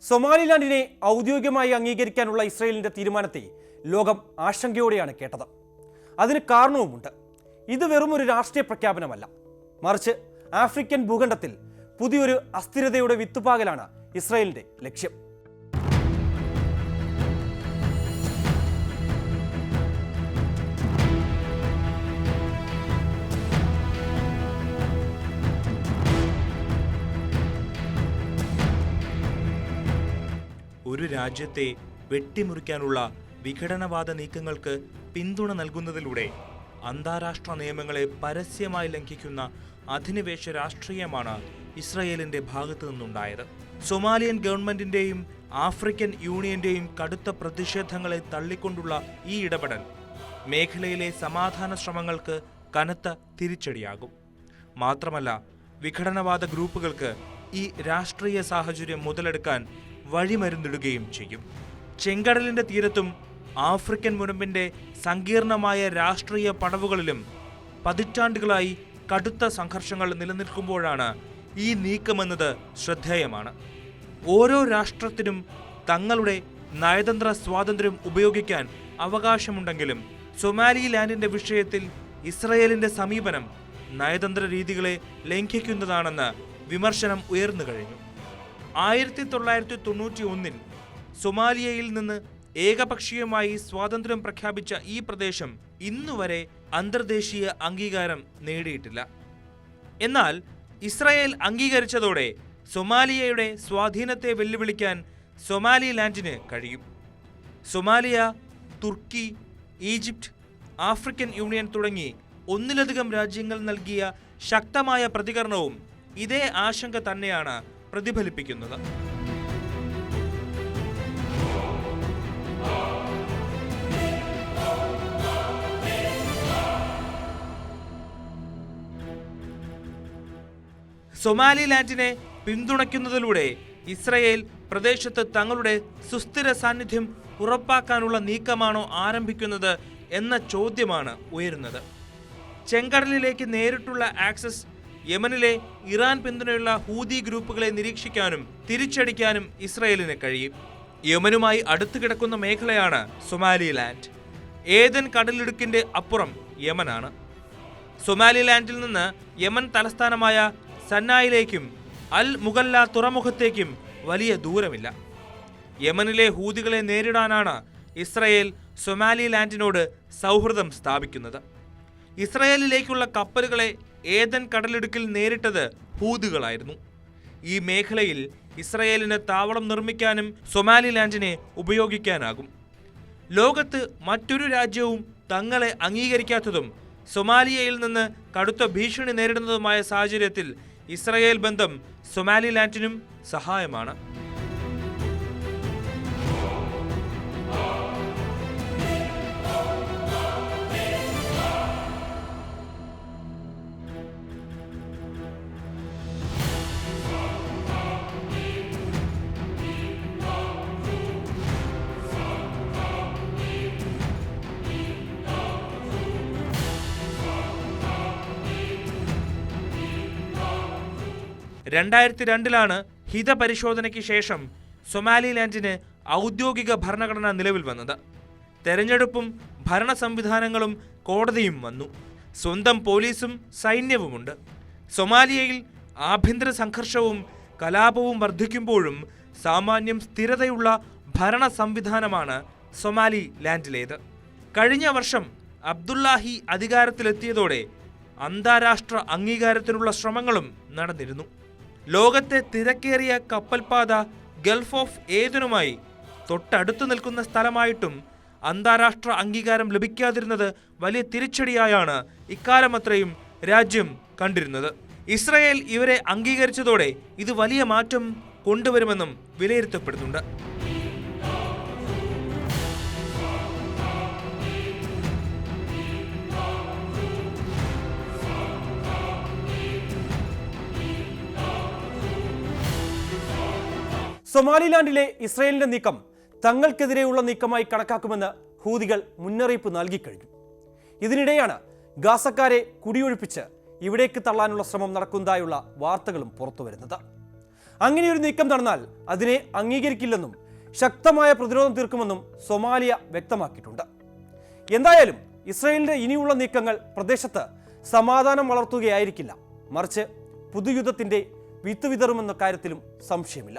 സൊമാലിലാൻഡിനെ ഔദ്യോഗികമായി അംഗീകരിക്കാനുള്ള ഇസ്രയേലിന്റെ തീരുമാനത്തെ ലോകം ആശങ്കയോടെയാണ് കേട്ടത്. അതിന് കാരണവുമുണ്ട്. ഇത് വെറും ഒരു രാഷ്ട്രീയ പ്രഖ്യാപനമല്ല, മറിച്ച് ആഫ്രിക്കൻ ഭൂഖണ്ഡത്തിൽ പുതിയൊരു അസ്ഥിരതയുടെ വിത്തുപാകലാണ് ഇസ്രയേലിന്റെ ലക്ഷ്യം. ഒരു രാജ്യത്തെ വെട്ടിമുറിക്കാനുള്ള വിഘടനവാദ നീക്കങ്ങൾക്ക് പിന്തുണ നൽകുന്നതിലൂടെ അന്താരാഷ്ട്ര നിയമങ്ങളെ പരസ്യമായി ലംഘിക്കുന്ന അധിനിവേശ രാഷ്ട്രീയമാണ് ഇസ്രയേലിന്റെ ഭാഗത്തു നിന്നുണ്ടായത്. സൊമാലിയൻ ഗവൺമെന്റിന്റെയും ആഫ്രിക്കൻ യൂണിയന്റെയും കടുത്ത പ്രതിഷേധങ്ങളെ തള്ളിക്കൊണ്ടുള്ള ഈ ഇടപെടൽ മേഖലയിലെ സമാധാന ശ്രമങ്ങൾക്ക് കനത്ത തിരിച്ചടിയാകും. മാത്രമല്ല, വിഘടനവാദ ഗ്രൂപ്പുകൾക്ക് ഈ രാഷ്ട്രീയ സാഹചര്യം മുതലെടുക്കാൻ വഴിമരുന്നിടുകയും ചെയ്യും. ചെങ്കടലിന്റെ തീരത്തും ആഫ്രിക്കൻ മുനമ്പിന്റെ സങ്കീർണമായ രാഷ്ട്രീയ പടവുകളിലും പതിറ്റാണ്ടുകളായി കടുത്ത സംഘർഷങ്ങൾ നിലനിൽക്കുമ്പോഴാണ് ഈ നീക്കമെന്നത് ശ്രദ്ധേയമാണ്. ഓരോ രാഷ്ട്രത്തിനും തങ്ങളുടെ നയതന്ത്ര സ്വാതന്ത്ര്യം ഉപയോഗിക്കാൻ അവകാശമുണ്ടെങ്കിലും സൊമാലിലാൻഡിന്റെ വിഷയത്തിൽ ഇസ്രയേലിന്റെ സമീപനം നയതന്ത്ര രീതികളെ ലംഘിക്കുന്നതാണെന്ന് വിമർശനം ഉയർന്നു കഴിഞ്ഞു. 1991 സൊമാലിയയിൽ നിന്ന് ഏകപക്ഷീയമായി സ്വാതന്ത്ര്യം പ്രഖ്യാപിച്ച ഈ പ്രദേശം ഇന്നുവരെ അന്തർദേശീയ അംഗീകാരം നേടിയിട്ടില്ല. എന്നാൽ ഇസ്രായേൽ അംഗീകരിച്ചതോടെ സൊമാലിയയുടെ സ്വാധീനത്തെ വെല്ലുവിളിക്കാൻ സൊമാലിലാൻഡിന് കഴിയും. സൊമാലിയ, തുർക്കി, ഈജിപ്റ്റ്, ആഫ്രിക്കൻ യൂണിയൻ തുടങ്ങി ഒന്നിലധികം രാജ്യങ്ങൾ നൽകിയ ശക്തമായ പ്രതികരണവും ഇതേ ആശങ്ക തന്നെയാണ് പ്രതിഫലിപ്പിക്കുന്നത്. സൊമാലിലാൻഡിനെ പിന്തുണയ്ക്കുന്നതിലൂടെ ഇസ്രയേൽ പ്രദേശത്ത് തങ്ങളുടെ സുസ്ഥിര സാന്നിധ്യം ഉറപ്പാക്കാനുള്ള നീക്കമാണോ ആരംഭിക്കുന്നത് എന്ന ചോദ്യമാണ് ഉയരുന്നത്. ചെങ്കടലിലേക്ക് നേരിട്ടുള്ള ആക്സസ് യമനിലെ ഇറാൻ പിന്തുണയുള്ള ഹൂതി ഗ്രൂപ്പുകളെ നിരീക്ഷിക്കാനും തിരിച്ചടിക്കാനും ഇസ്രയേലിന് കഴിയും. യമനുമായി അടുത്തു കിടക്കുന്ന മേഖലയാണ് സൊമാലിലാൻഡ്. ഏദൻ കടലിടുക്കിന്റെ അപ്പുറം യമനാണ്. സൊമാലിലാൻഡിൽ നിന്ന് യമൻ തലസ്ഥാനമായ സന്നായിലേക്കും അൽ മുഗല്ല തുറമുഖത്തേക്കും വലിയ ദൂരമില്ല. യമനിലെ ഹൂതികളെ നേരിടാനാണ് ഇസ്രയേൽ സൊമാലിലാൻഡിനോട് സൗഹൃദം സ്ഥാപിക്കുന്നത്. ഇസ്രയേലിലേക്കുള്ള കപ്പലുകളെ ഏദൻ കടലിടുക്കിൽ നേരിട്ടത് ഹൂതികളായിരുന്നു. ഈ മേഖലയിൽ ഇസ്രയേലിന് താവളം നിർമ്മിക്കാനും സൊമാലിലാൻഡിനെ ഉപയോഗിക്കാനാകും. ലോകത്ത് മറ്റൊരു രാജ്യവും തങ്ങളെ അംഗീകരിക്കാത്തതും സൊമാലിയയിൽ നിന്ന് കടുത്ത ഭീഷണി നേരിടുന്നതുമായ സാഹചര്യത്തിൽ ഇസ്രയേൽ ബന്ധം സൊമാലിലാൻഡിനും സഹായമാണ്. ലാണ് ഹിതപരിശോധനയ്ക്ക് ശേഷം സൊമാലിലാൻഡിന് ഔദ്യോഗിക ഭരണഘടന നിലവിൽ വന്നത്. തെരഞ്ഞെടുപ്പും ഭരണ സംവിധാനങ്ങളും കോടതിയും വന്നു. സ്വന്തം പോലീസും സൈന്യവുമുണ്ട്. സൊമാലിയയിൽ ആഭ്യന്തര സംഘർഷവും കലാപവും വർദ്ധിക്കുമ്പോഴും സാമാന്യം സ്ഥിരതയുള്ള ഭരണ സംവിധാനമാണ് സൊമാലിലാൻഡിലേത്. കഴിഞ്ഞ വർഷം അബ്ദുല്ലാഹി അധികാരത്തിലെത്തിയതോടെ അന്താരാഷ്ട്ര അംഗീകാരത്തിനുള്ള ശ്രമങ്ങളും നടന്നിരുന്നു. ലോകത്തെ തിരക്കേറിയ കപ്പൽപാത ഗൾഫ് ഓഫ് ഏദനുമായി തൊട്ടടുത്തു നിൽക്കുന്ന സ്ഥലമായിട്ടും അന്താരാഷ്ട്ര അംഗീകാരം ലഭിക്കാതിരുന്നത് വലിയ തിരിച്ചടിയായാണ് ഇക്കാലമത്രയും രാജ്യം കണ്ടിരുന്നത്. ഇസ്രയേൽ ഇവരെ അംഗീകരിച്ചതോടെ ഇത് വലിയ മാറ്റം കൊണ്ടുവരുമെന്നും വിലയിരുത്തപ്പെടുന്നുണ്ട്. സൊമാലിലാൻഡിലെ ഇസ്രയേലിന്റെ നീക്കം തങ്ങൾക്കെതിരെയുള്ള നീക്കമായി കണക്കാക്കുമെന്ന് ഹൂതികൾ മുന്നറിയിപ്പ് നൽകിക്കഴിഞ്ഞു. ഇതിനിടെയാണ് ഗാസക്കാരെ കുടിയൊഴിപ്പിച്ച് ഇവിടേക്ക് തള്ളാനുള്ള ശ്രമം നടക്കുന്നതായുള്ള വാർത്തകളും പുറത്തുവരുന്നത്. അങ്ങനെയൊരു നീക്കം നടന്നാൽ അതിനെ അംഗീകരിക്കില്ലെന്നും ശക്തമായ പ്രതിരോധം തീർക്കുമെന്നും സൊമാലിയ വ്യക്തമാക്കിയിട്ടുണ്ട്. എന്തായാലും ഇസ്രയേലിന്റെ ഇനിയുള്ള നീക്കങ്ങൾ പ്രദേശത്ത് സമാധാനം വളർത്തുകയായിരിക്കില്ല, മറിച്ച് പുതുയുദ്ധത്തിന്റെ വിത്ത് വിതറുമെന്ന കാര്യത്തിലും സംശയമില്ല.